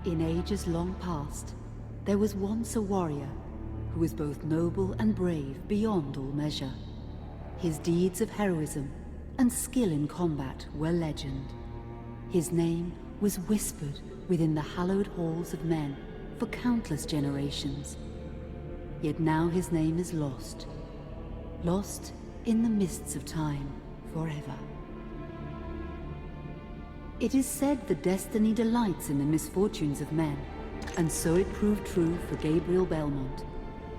In ages long past, there was once a warrior who was both noble and brave beyond all measure. His deeds of heroism and skill in combat were legend. His name was whispered within the hallowed halls of men for countless generations. Yet now his name is lost. Lost in the mists of time forever. It is said that destiny delights in the misfortunes of men, and so it proved true for Gabriel Belmont.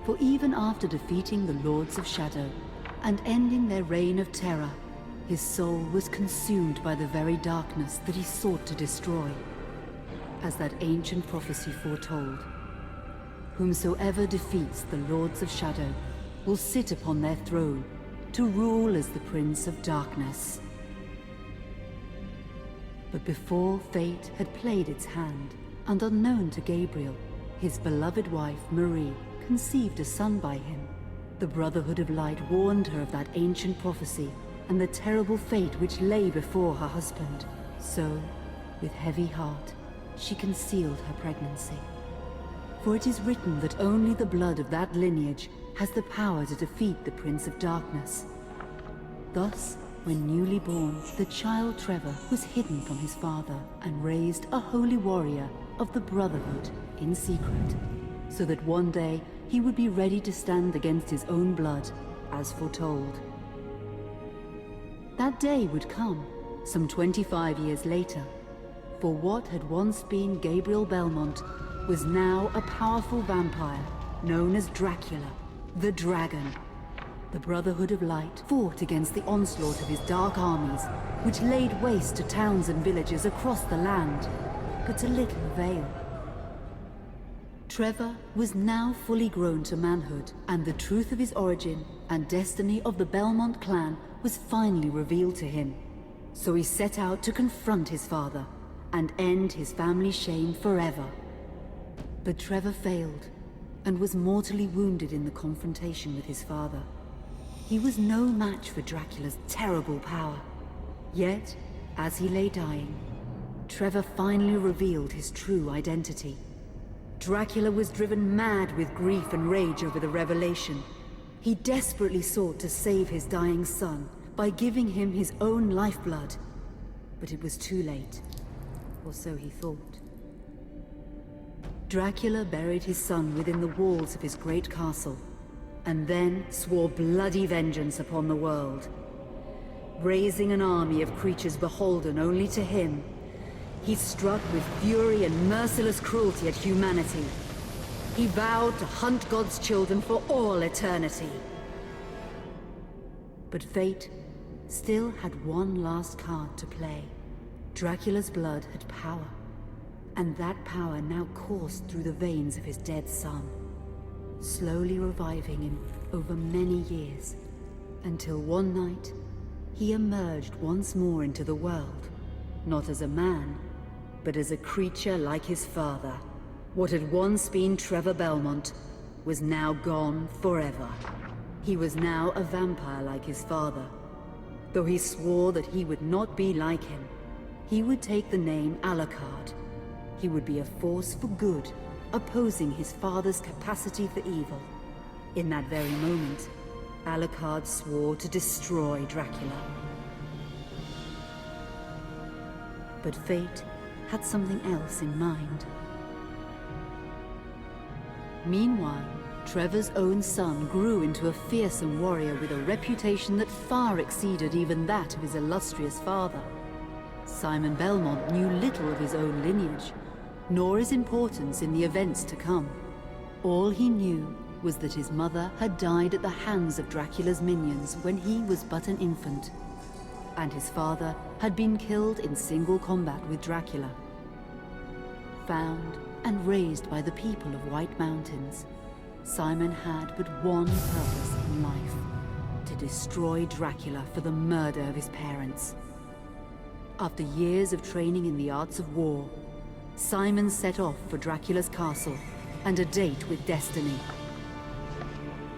For even after defeating the Lords of Shadow and ending their reign of terror, his soul was consumed by the very darkness that he sought to destroy. As that ancient prophecy foretold, whomsoever defeats the Lords of Shadow will sit upon their throne to rule as the Prince of Darkness. But before fate had played its hand, and unknown to Gabriel, his beloved wife Marie conceived a son by him. The Brotherhood of Light warned her of that ancient prophecy and the terrible fate which lay before her husband. So, with heavy heart, she concealed her pregnancy. For it is written that only the blood of that lineage has the power to defeat the Prince of Darkness. Thus, when newly born, the child Trevor was hidden from his father and raised a holy warrior of the Brotherhood in secret, so that one day he would be ready to stand against his own blood, as foretold. That day would come, some 25 years later, for what had once been Gabriel Belmont was now a powerful vampire known as Dracula, the Dragon. The Brotherhood of Light fought against the onslaught of his dark armies, which laid waste to towns and villages across the land, but to little avail. Trevor was now fully grown to manhood, and the truth of his origin and destiny of the Belmont clan was finally revealed to him. So he set out to confront his father and end his family's shame forever. But Trevor failed and was mortally wounded in the confrontation with his father. He was no match for Dracula's terrible power. Yet, as he lay dying, Trevor finally revealed his true identity. Dracula was driven mad with grief and rage over the revelation. He desperately sought to save his dying son by giving him his own lifeblood. But it was too late, or so he thought. Dracula buried his son within the walls of his great castle, and then swore bloody vengeance upon the world. Raising an army of creatures beholden only to him, he struck with fury and merciless cruelty at humanity. He vowed to hunt God's children for all eternity. But fate still had one last card to play. Dracula's blood had power, and that power now coursed through the veins of his dead son, slowly reviving him over many years, until one night he emerged once more into the world, not as a man, but as a creature like his father. What had once been Trevor Belmont was now gone forever. He was now a vampire like his father. Though he swore that he would not be like him, he would take the name Alucard. He would be a force for good, opposing his father's capacity for evil. In that very moment, Alucard swore to destroy Dracula. But fate had something else in mind. Meanwhile, Trevor's own son grew into a fearsome warrior with a reputation that far exceeded even that of his illustrious father. Simon Belmont knew little of his own lineage, nor his importance in the events to come. All he knew was that his mother had died at the hands of Dracula's minions when he was but an infant, and his father had been killed in single combat with Dracula. Found and raised by the people of White Mountains, Simon had but one purpose in life: to destroy Dracula for the murder of his parents. After years of training in the arts of war, Simon set off for Dracula's castle and a date with destiny.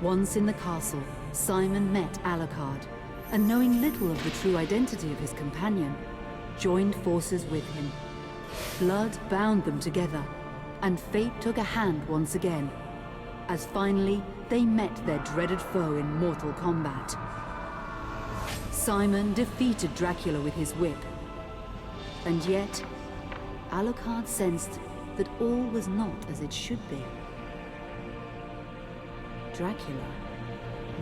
Once in the castle, Simon met Alucard, and knowing little of the true identity of his companion, joined forces with him. Blood bound them together, And fate took a hand once again, as finally they met their dreaded foe in mortal combat. Simon defeated Dracula with his whip. And yet, Alucard sensed that all was not as it should be. Dracula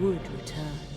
would return.